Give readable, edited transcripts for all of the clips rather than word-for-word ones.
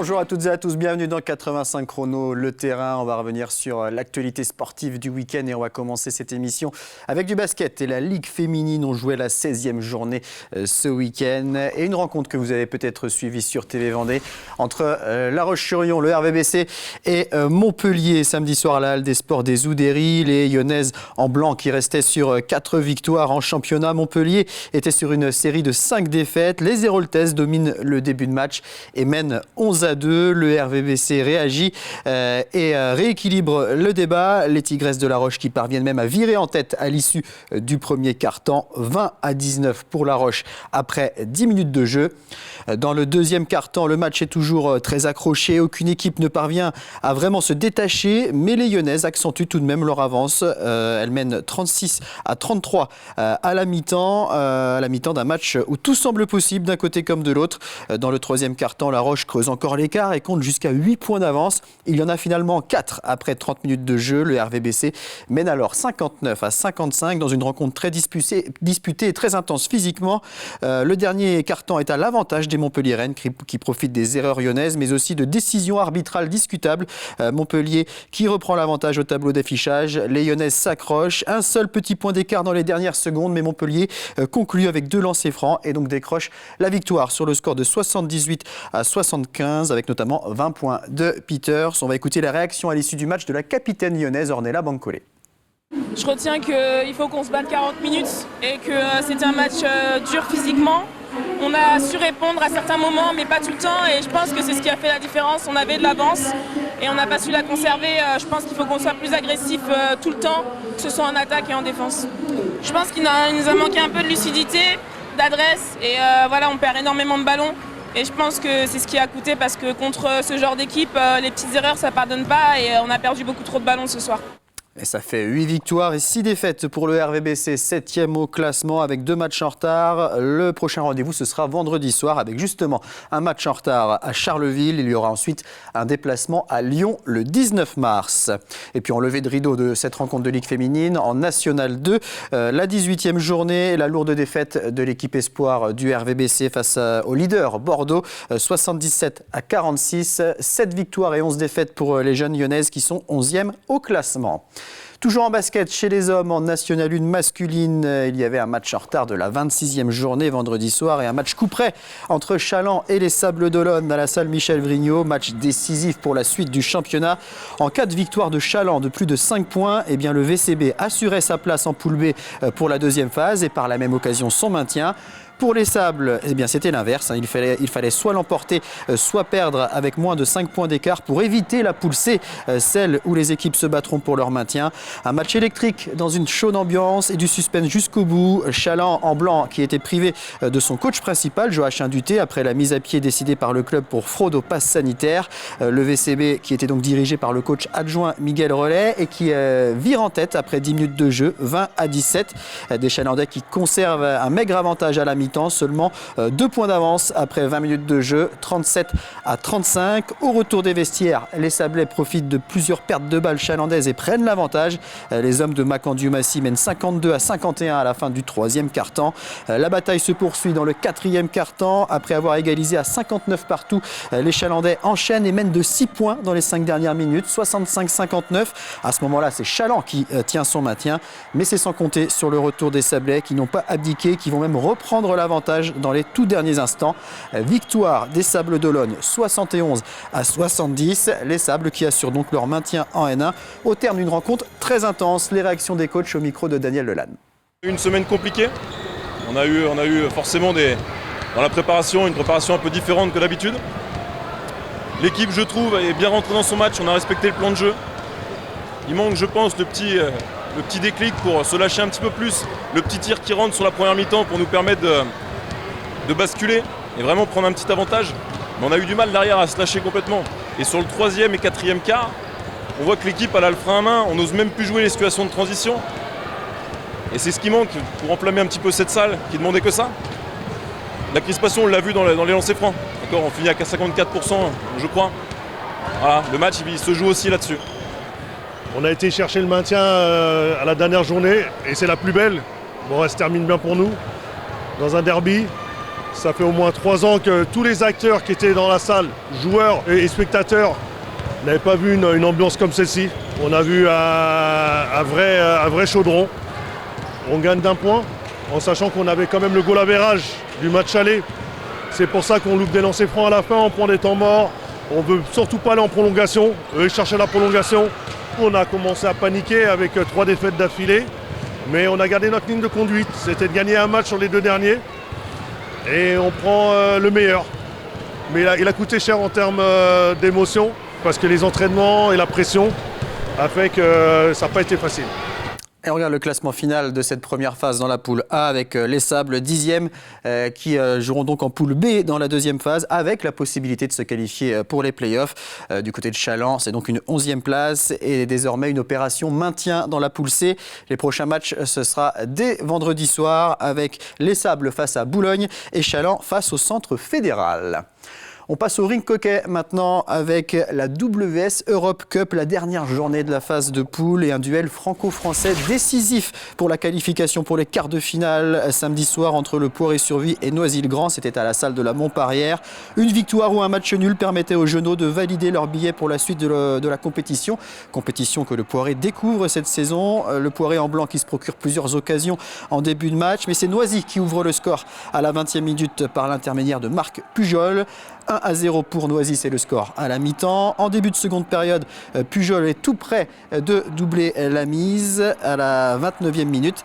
Bonjour à toutes et à tous, bienvenue dans 85 chrono, le terrain. On va revenir sur l'actualité sportive du week-end et on va commencer cette émission avec du basket. Et la Ligue féminine, on jouait la 16e journée ce week-end. Et une rencontre que vous avez peut-être suivie sur TV Vendée entre La Roche-sur-Yon, le RVBC et Montpellier. Samedi soir à la Halle des Sports des Oudéry, les Lyonnaises en blanc qui restaient sur 4 victoires en championnat. Montpellier était sur une série de 5 défaites. Les Héroltaises dominent le début de match et mènent 11-2. Le RVBC réagit et rééquilibre le débat. Les Tigresses de La Roche qui parviennent même à virer en tête à l'issue du premier quart-temps. 20-19 pour La Roche après 10 minutes de jeu. Dans le deuxième quart-temps, le match est toujours très accroché. Aucune équipe ne parvient à vraiment se détacher, mais les Lyonnaises accentuent tout de même leur avance. Elles mènent 36-33 à la mi-temps d'un match où tout semble possible d'un côté comme de l'autre. Dans le troisième quart-temps, La Roche creuse encore l'écart et compte jusqu'à 8 points d'avance. Il y en a finalement 4 après 30 minutes de jeu. Le RVBC mène alors 59-55 dans une rencontre très disputée et très intense physiquement. Le dernier quart-temps est à l'avantage des Montpelliéraines qui profitent des erreurs lyonnaises, mais aussi de décisions arbitrales discutables. Montpellier qui reprend l'avantage au tableau d'affichage. Les Lyonnaises s'accrochent. Un seul petit point d'écart dans les dernières secondes, mais Montpellier conclut avec 2 lancers francs et donc décroche la victoire sur le score de 78-75 avec notamment 20 points de Peters. On va écouter la réaction à l'issue du match de la capitaine lyonnaise Ornella Bancolé. Je retiens qu'il faut qu'on se batte 40 minutes et que c'était un match dur physiquement. On a su répondre à certains moments, mais pas tout le temps. Et je pense que c'est ce qui a fait la différence. On avait de l'avance et on n'a pas su la conserver. Je pense qu'il faut qu'on soit plus agressif tout le temps, que ce soit en attaque et en défense. Je pense qu'il nous a manqué un peu de lucidité, d'adresse. Et voilà, on perd énormément de ballons. Et je pense que c'est ce qui a coûté parce que contre ce genre d'équipe, les petites erreurs, ça ne pardonne pas. Et on a perdu beaucoup trop de ballons ce soir. Et ça fait 8 victoires et 6 défaites pour le RVBC, 7e au classement avec 2 matchs en retard. Le prochain rendez-vous, ce sera vendredi soir avec justement un match en retard à Charleville. Il y aura ensuite un déplacement à Lyon le 19 mars. Et puis en levée de rideau de cette rencontre de Ligue féminine, en National 2, la 18e journée, la lourde défaite de l'équipe espoir du RVBC face au leader Bordeaux, 77-46. 7 victoires et 11 défaites pour les jeunes lyonnaises qui sont 11e au classement. Toujours en basket, chez les hommes, en National 1 masculine, il y avait un match en retard de la 26e journée vendredi soir et un match coup près entre Chaland et les Sables d'Olonne à la salle Michel Vrignot. Match décisif pour la suite du championnat. En cas de victoire de Chaland de plus de 5 points, eh bien le VCB assurait sa place en poule B pour la deuxième phase et par la même occasion son maintien. Pour les Sables, eh bien, c'était l'inverse. Il fallait soit l'emporter, soit perdre avec moins de 5 points d'écart pour éviter la poule C, celle où les équipes se battront pour leur maintien. Un match électrique dans une chaude ambiance et du suspense jusqu'au bout. Chaland en blanc qui était privé de son coach principal, Joachim Duté, après la mise à pied décidée par le club pour fraude au pass sanitaire. Le VCB qui était donc dirigé par le coach adjoint Miguel Relais et qui vire en tête après 10 minutes de jeu, 20-17. Des Chalandais qui conservent un maigre avantage à la mi-temps. Seulement 2 points d'avance après 20 minutes de jeu, 37-35. Au retour des vestiaires, les Sablés profitent de plusieurs pertes de balles chalandaises et prennent l'avantage. Les hommes de Macandiou-Massy mènent 52-51 à la fin du 3e quart-temps. La bataille se poursuit dans le 4e quart-temps. Après avoir égalisé à 59 partout, les Chalandais enchaînent et mènent de 6 points dans les 5 dernières minutes, 65-59. À ce moment-là, c'est Chaland qui tient son maintien, mais c'est sans compter sur le retour des Sablés qui n'ont pas abdiqué, qui vont même reprendre l'avantage dans les tout derniers instants. Victoire des Sables d'Olonne 71-70. Les Sables qui assurent donc leur maintien en N1 au terme d'une rencontre très intense. Les réactions des coachs au micro de Daniel Lelanne. Une semaine compliquée. On a eu forcément dans la préparation une préparation un peu différente que d'habitude. L'équipe, je trouve, est bien rentrée dans son match. On a respecté le plan de jeu. Il manque, je pense, le petit déclic pour se lâcher un petit peu plus, le petit tir qui rentre sur la première mi-temps pour nous permettre de basculer et vraiment prendre un petit avantage. Mais on a eu du mal derrière à se lâcher complètement. Et sur le 3e et 4e quart, on voit que l'équipe a le frein à main, on n'ose même plus jouer les situations de transition. Et c'est ce qui manque pour enflammer un petit peu cette salle qui demandait que ça. La crispation, on l'a vu dans les lancers francs. D'accord, on finit à 54%, je crois. Voilà, le match il se joue aussi là-dessus. On a été chercher le maintien à la dernière journée et c'est la plus belle. Bon, elle se termine bien pour nous dans un derby. Ça fait au moins 3 ans que tous les acteurs qui étaient dans la salle, joueurs et spectateurs, n'avaient pas vu une ambiance comme celle-ci. On a vu un vrai chaudron. On gagne d'1 point, en sachant qu'on avait quand même le goal average du match aller. C'est pour ça qu'on loupe des lancers francs à la fin, on prend des temps morts. On ne veut surtout pas aller en prolongation. Eux, ils cherchaient la prolongation. On a commencé à paniquer avec 3 défaites d'affilée. Mais on a gardé notre ligne de conduite. C'était de gagner un match sur les 2 derniers. Et on prend le meilleur. Mais il a coûté cher en termes d'émotion. Parce que les entraînements et la pression a fait que ça n'a pas été facile. Et on regarde le classement final de cette première phase dans la poule A avec les Sables 10e qui joueront donc en poule B dans la deuxième phase avec la possibilité de se qualifier pour les playoffs. Du côté de Challans, c'est donc une 11e place et désormais une opération maintien dans la poule C. Les prochains matchs, ce sera dès vendredi soir avec les Sables face à Boulogne et Challans face au Centre Fédéral. On passe au ring hockey maintenant avec la WS Europe Cup, la dernière journée de la phase de poule et un duel franco-français décisif pour la qualification pour les quarts de finale samedi soir entre le Poiré-sur-Vie et Noisy-le-Grand. C'était à la salle de la Montparrière. Une victoire ou un match nul permettait aux Genoux de valider leur billet pour la suite de la compétition. Compétition que le Poiré découvre cette saison. Le Poiré en blanc qui se procure plusieurs occasions en début de match. Mais c'est Noisy qui ouvre le score à la 20e minute par l'intermédiaire de Marc Pujol. 1-0 pour Noisy, c'est le score à la mi-temps. En début de seconde période, Pujol est tout près de doubler la mise à la 29e minute.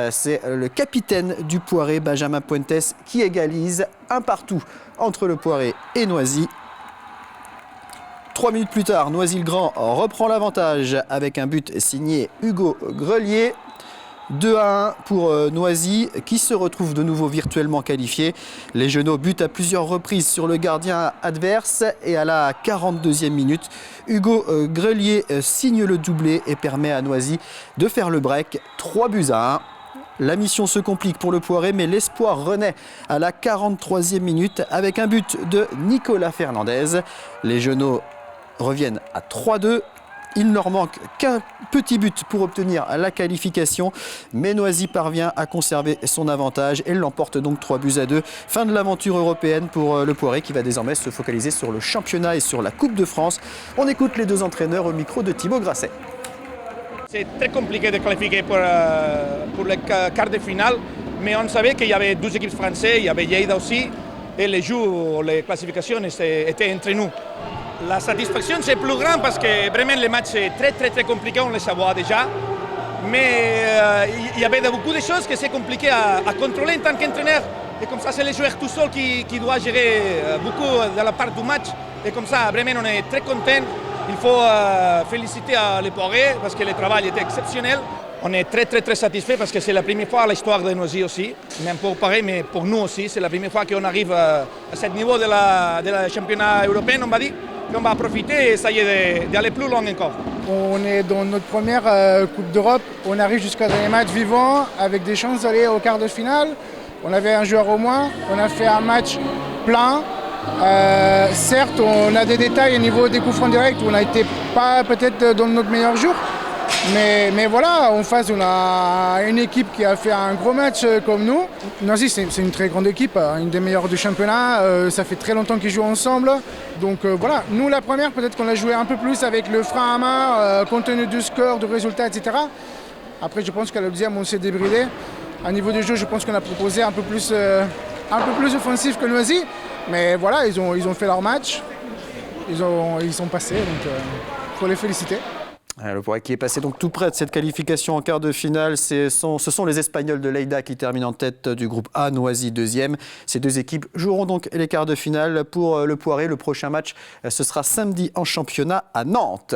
C'est le capitaine du Poiré, Benjamin Puentes, qui égalise 1-1 entre le Poiré et Noisy. 3 minutes plus tard, Noisy-le-Grand reprend l'avantage avec un but signé Hugo Grelier. 2-1 pour Noisy qui se retrouve de nouveau virtuellement qualifié. Les Genoux butent à plusieurs reprises sur le gardien adverse et à la 42e minute, Hugo Grelier signe le doublé et permet à Noisy de faire le break. 3-1. La mission se complique pour le Poiré, mais l'espoir renaît à la 43e minute avec un but de Nicolas Fernandez. Les Genoux reviennent à 3-2. Il ne leur manque qu'un petit but pour obtenir la qualification, mais Noisy parvient à conserver son avantage et l'emporte donc 3-2. Fin de l'aventure européenne pour le Poiré qui va désormais se focaliser sur le championnat et sur la Coupe de France. On écoute les 2 entraîneurs au micro de Thibaut Grasset. C'est très compliqué de qualifier pour les quarts de finale, mais on savait qu'il y avait 12 équipes françaises, il y avait Lleida aussi, et les jours, les classifications étaient entre nous. La satisfaction c'est plus grand parce que vraiment les matchs c'est très compliqué, on les voit déjà. Mais il y avait beaucoup de choses que c'est compliqué à contrôler en tant qu'entraîneur. Et comme ça c'est les joueurs tout seuls qui doivent gérer beaucoup de la part du match. Et comme ça vraiment on est très contents. Il faut féliciter les Poiré parce que le travail était exceptionnel. On est très satisfait parce que c'est la première fois à l'histoire de Noisy aussi, même pour Paris, mais pour nous aussi, c'est la première fois qu'on arrive à ce niveau de la championnat européen, on va dire. On va profiter et essayer d'aller plus loin encore. On est dans notre première Coupe d'Europe. On arrive jusqu'à des matchs vivants avec des chances d'aller au quart de finale. On avait un joueur au moins. On a fait un match plein. Certes, on a des détails au niveau des coups francs directs où on n'a été pas peut-être dans notre meilleur jour. Mais voilà, en face, on a une équipe qui a fait un gros match comme nous. Noisy, c'est une très grande équipe, une des meilleures du championnat. Ça fait très longtemps qu'ils jouent ensemble. Donc voilà, nous, la première, peut-être qu'on l'a joué un peu plus avec le frein à main, compte tenu du score, du résultat, etc. Après, je pense qu'à la deuxième, on s'est débridé. À niveau du jeu, je pense qu'on a proposé un peu plus offensif que Noisy. Mais voilà, ils ont fait leur match. Ils sont passés, donc il faut les féliciter. Le Poiré qui est passé donc tout près de cette qualification en quart de finale, ce sont les Espagnols de Lleida qui terminent en tête du groupe A, Noisy 2e. Ces 2 équipes joueront donc les quarts de finale pour le Poiré. Le prochain match, ce sera samedi en championnat à Nantes.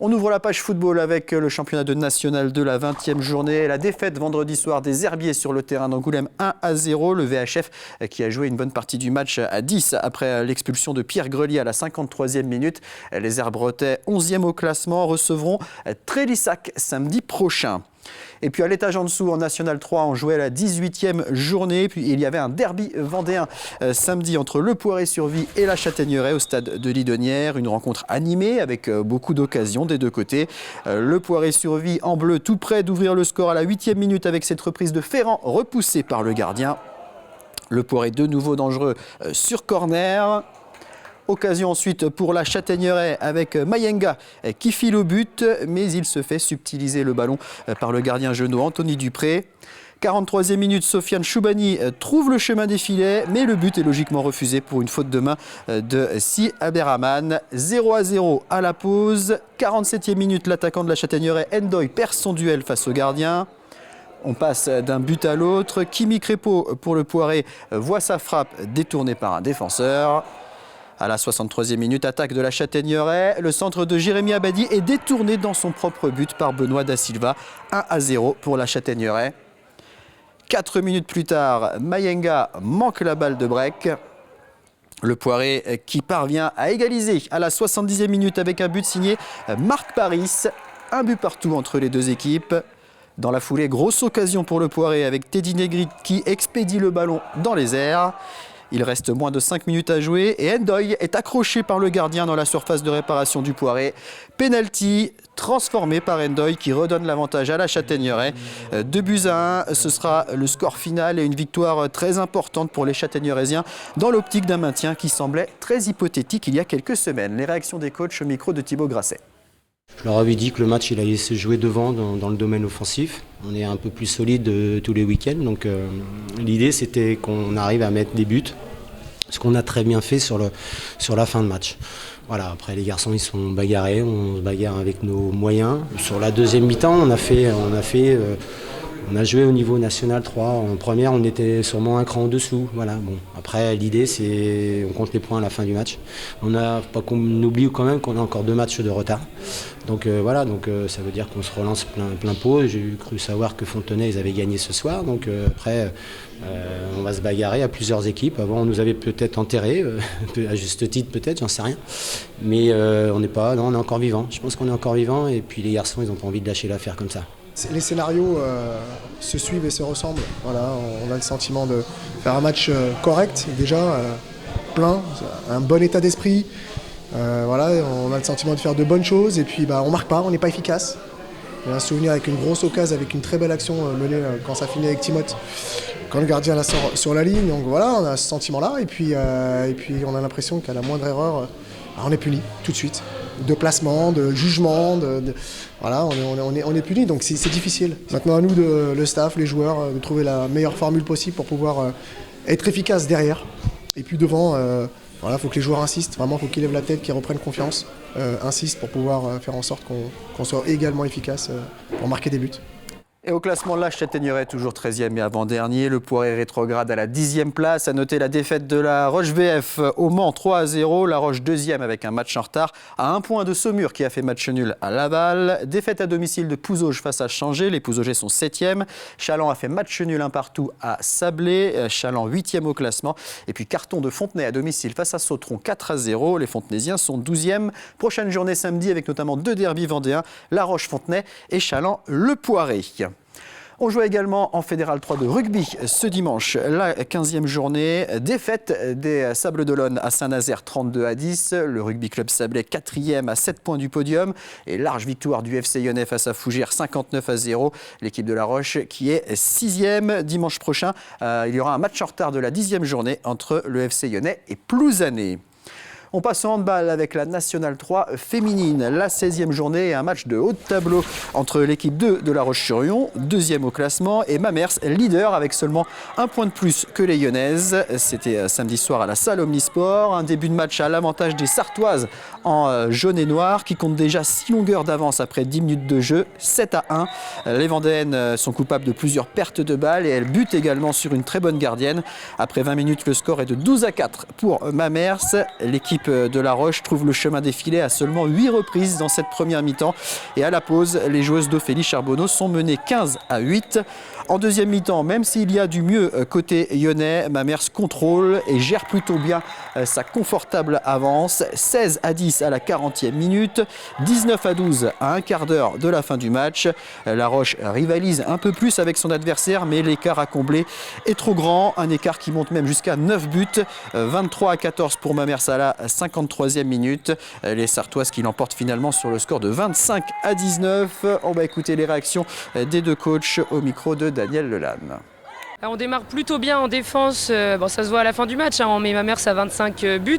On ouvre la page football avec le championnat de national de la 20e journée. La défaite vendredi soir des Herbiers sur le terrain d'Angoulême 1-0. Le VHF qui a joué une bonne partie du match à 10 après l'expulsion de Pierre Grelier à la 53e minute. Les Herbretais 11e au classement recevront Trélissac samedi prochain. Et puis à l'étage en dessous, en National 3, on jouait la 18e journée. Puis il y avait un derby vendéen samedi entre le Poiré-sur-Vie et la Châtaigneraie au stade de Lidonnière. Une rencontre animée avec beaucoup d'occasions des 2 côtés. Le Poiré-sur-Vie en bleu tout près d'ouvrir le score à la 8e minute avec cette reprise de Ferrand repoussée par le gardien. Le Poiré de nouveau dangereux sur corner. Occasion ensuite pour la Châtaigneraie avec Mayenga qui file au but, mais il se fait subtiliser le ballon par le gardien genou Anthony Dupré. 43e minute, Sofiane Choubani trouve le chemin des filets, mais le but est logiquement refusé pour une faute de main de Si Abderrahmane. 0-0 à la pause. 47e minute, l'attaquant de la Châtaigneraie, Ndoye, perd son duel face au gardien. On passe d'un but à l'autre. Kimi Crépeau pour le Poiré voit sa frappe détournée par un défenseur. À la 63e minute, attaque de la Châtaigneraie. Le centre de Jérémy Abadi est détourné dans son propre but par Benoît Da Silva. 1-0 pour la Châtaigneraie. 4 minutes plus tard, Mayenga manque la balle de break. Le Poiré qui parvient à égaliser à la 70e minute avec un but signé Marc Paris. Un but partout entre les deux équipes. Dans la foulée, grosse occasion pour le Poiré avec Teddy Negrit qui expédie le ballon dans les airs. Il reste moins de 5 minutes à jouer et Ndoye est accroché par le gardien dans la surface de réparation du Poiré. Penalty transformé par Ndoye qui redonne l'avantage à la Châtaigneraie. 2-1, ce sera le score final et une victoire très importante pour les Châtaigneuraisiens dans l'optique d'un maintien qui semblait très hypothétique il y a quelques semaines. Les réactions des coachs au micro de Thibaut Grasset. Je leur avais dit que le match il allait se jouer devant dans le domaine offensif. On est un peu plus solide tous les week-ends. Donc l'idée c'était qu'on arrive à mettre des buts. Ce qu'on a très bien fait sur la fin de match. Voilà, après les garçons ils sont bagarrés, on se bagarre avec nos moyens. Sur la deuxième mi-temps, on a joué au niveau national 3. En première, on était sûrement un cran en dessous. Voilà, bon. Après, l'idée, c'est on compte les points à la fin du match. Pas qu'on oublie quand même qu'on a encore 2 matchs de retard. Donc voilà, ça veut dire qu'on se relance plein pot. J'ai cru savoir que Fontenay, ils avaient gagné ce soir. Donc après, on va se bagarrer à plusieurs équipes. Avant, on nous avait peut-être enterrés, à juste titre peut-être, j'en sais rien. Mais on est encore vivant. Je pense qu'on est encore vivant. Et puis les garçons, ils n'ont pas envie de lâcher l'affaire comme ça. Les scénarios se suivent et se ressemblent. Voilà, on a le sentiment de faire un match correct, déjà plein, un bon état d'esprit. Voilà, on a le sentiment de faire de bonnes choses et puis on marque pas, on n'est pas efficace. J'ai un souvenir avec une grosse occasion, avec une très belle action menée quand ça finit avec Timothée, quand le gardien la sort sur la ligne. Donc voilà, on a ce sentiment-là et puis on a l'impression qu'à la moindre erreur, on est puni tout de suite. De placement, de jugement, voilà, on est puni, donc c'est difficile. Maintenant à nous, le staff, les joueurs, de trouver la meilleure formule possible pour pouvoir être efficace derrière. Et puis devant, voilà, faut que les joueurs insistent, vraiment, faut qu'ils lèvent la tête, qu'ils reprennent confiance, insistent pour pouvoir faire en sorte qu'on soit également efficace pour marquer des buts. Et au classement, la Châtaigneraie toujours 13e et avant-dernier. Le Poiré rétrograde à la 10e place. À noter la défaite de la Roche VF au Mans 3-0. La Roche 2e avec un match en retard à 1 point de Saumur qui a fait match nul à Laval. Défaite à domicile de Pouzauges face à Changé. Les Pouzogés sont 7e. Chaland a fait match nul 1 partout à Sablé. Chaland 8e au classement. Et puis carton de Fontenay à domicile face à Sautron 4-0. Les Fontenaisiens sont 12e. Prochaine journée samedi avec notamment 2 derbys vendéens. La Roche-Fontenay et Chaland-le Poiré. On joue également en Fédéral 3 de rugby ce dimanche, la 15e journée. Défaite des Sables d'Olonne à Saint-Nazaire 32-10. Le rugby club sablais 4e à 7 points du podium. Et large victoire du FC Yonnais face à Fougères 59-0. L'équipe de La Roche qui est 6e. Dimanche prochain, il y aura un match en retard de la 10e journée entre le FC Yonnais et Plouzané. On passe au handball avec la Nationale 3 féminine. La 16e journée et un match de haut de tableau entre l'équipe 2 de La Roche-sur-Yon, 2e au classement, et Mamers, leader avec seulement 1 point de plus que les Lyonnaises. C'était samedi soir à la salle Omnisport. Un début de match à l'avantage des Sartoises en jaune et noir qui comptent déjà 6 longueurs d'avance après 10 minutes de jeu, 7-1. Les Vendéennes sont coupables de plusieurs pertes de balles et elles butent également sur une très bonne gardienne. Après 20 minutes, le score est de 12-4 pour Mamers. L'équipe de La Roche trouve le chemin des filets à seulement 8 reprises dans cette première mi-temps. Et à la pause, les joueuses d'Ophélie Charbonneau sont menées 15-8. En deuxième mi-temps, même s'il y a du mieux côté lyonnais, Mamers contrôle et gère plutôt bien sa confortable avance. 16-10 à la 40e minute, 19-12 à un quart d'heure de la fin du match. La Roche rivalise un peu plus avec son adversaire, mais l'écart à combler est trop grand. Un écart qui monte même jusqu'à 9 buts. 23-14 pour Mamers à la 53e minute. Les Sartoises qui l'emportent finalement sur le score de 25-19. On va écouter les réactions des deux coachs au micro de Daniel Lelanne. On démarre plutôt bien en défense, bon, ça se voit à la fin du match, hein. On met Mamers à 25 buts,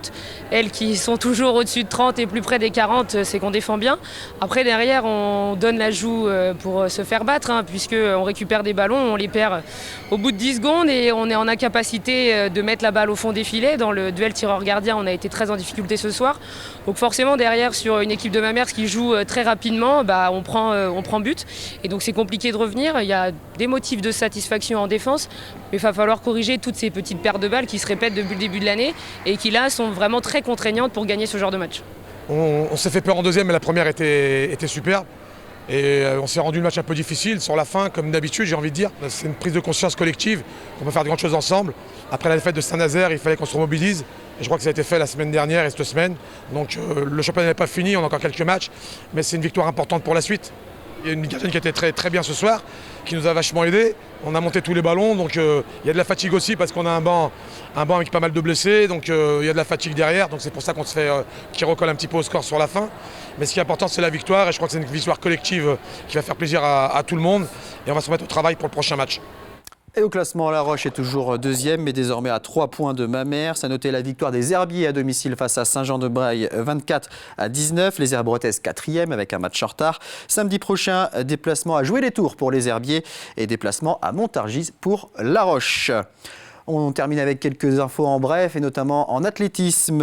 elles qui sont toujours au-dessus de 30 et plus près des 40, c'est qu'on défend bien. Après derrière on donne la joue pour se faire battre, hein, puisqu'on récupère des ballons, on les perd au bout de 10 secondes et on est en incapacité de mettre la balle au fond des filets. Dans le duel tireur-gardien on a été très en difficulté ce soir, donc forcément derrière sur une équipe de Mamers qui joue très rapidement, on prend but et donc c'est compliqué de revenir. Il y a des motifs de satisfaction en défense, mais il va falloir corriger toutes ces petites pertes de balles qui se répètent depuis le début de l'année et qui là sont vraiment très contraignantes pour gagner ce genre de match. On s'est fait peur en deuxième, mais la première était superbe. Et on s'est rendu le match un peu difficile sur la fin, comme d'habitude, j'ai envie de dire. C'est une prise de conscience collective, qu'on peut faire de grandes choses ensemble. Après la défaite de Saint-Nazaire, il fallait qu'on se remobilise. Et je crois que ça a été fait la semaine dernière et cette semaine. Donc le championnat n'est pas fini, on a encore quelques matchs, mais c'est une victoire importante pour la suite. Il y a une gardienne qui a été très, très bien ce soir, qui nous a vachement aidés. On a monté tous les ballons, donc il y a de la fatigue aussi parce qu'on a un banc avec pas mal de blessés, donc il y a de la fatigue derrière. Donc c'est pour ça qu'on se fait qui recolle un petit peu au score sur la fin. Mais ce qui est important, c'est la victoire, et je crois que c'est une victoire collective qui va faire plaisir à tout le monde. Et on va se remettre au travail pour le prochain match. Et au classement, La Roche est toujours deuxième, mais désormais à 3 points de Mamers. À noter la victoire des Herbiers à domicile face à Saint-Jean-de-Braille, 24-19. Les Herbretaises 4e avec un match en retard. Samedi prochain, déplacement à Jouer-les-Tours pour les Herbiers et déplacement à Montargis pour La Roche. On termine avec quelques infos en bref et notamment en athlétisme.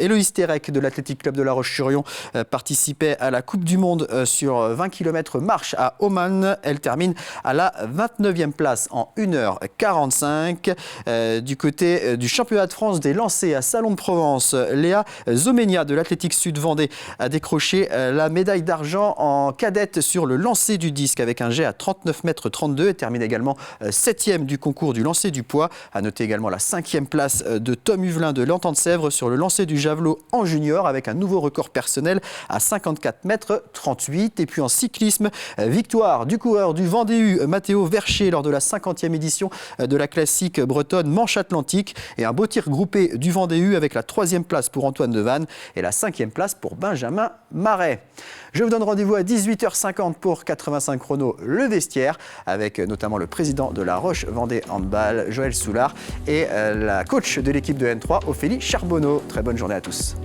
Héloïse Terek de l'Athletic Club de La Roche-sur-Yon participait à la Coupe du Monde sur 20 km marche à Oman. Elle termine à la 29e place en 1h45. Du côté du championnat de France des lancers à Salon de Provence, Léa Zomenia de l'Athletic Sud Vendée a décroché la médaille d'argent en cadette sur le lancer du disque avec un jet à 39,32 m. Elle termine également 7e du concours du lancer du poids. À noter également la 5e place de Tom Huvelin de l'Entente-Sèvres sur le lancer du javelot en junior avec un nouveau record personnel à 54,38 m. Et puis en cyclisme, victoire du coureur du Vendée-U, Mathéo Vercher, lors de la 50e édition de la classique bretonne Manche Atlantique. Et un beau tir groupé du Vendée-U avec la 3e place pour Antoine Devanne et la 5e place pour Benjamin Marais. Je vous donne rendez-vous à 18h50 pour 85 chrono le vestiaire avec notamment le président de La Roche Vendée Handball, Joël Soulard, et la coach de l'équipe de N3, Ophélie Charbonneau. Très bonne journée à tous.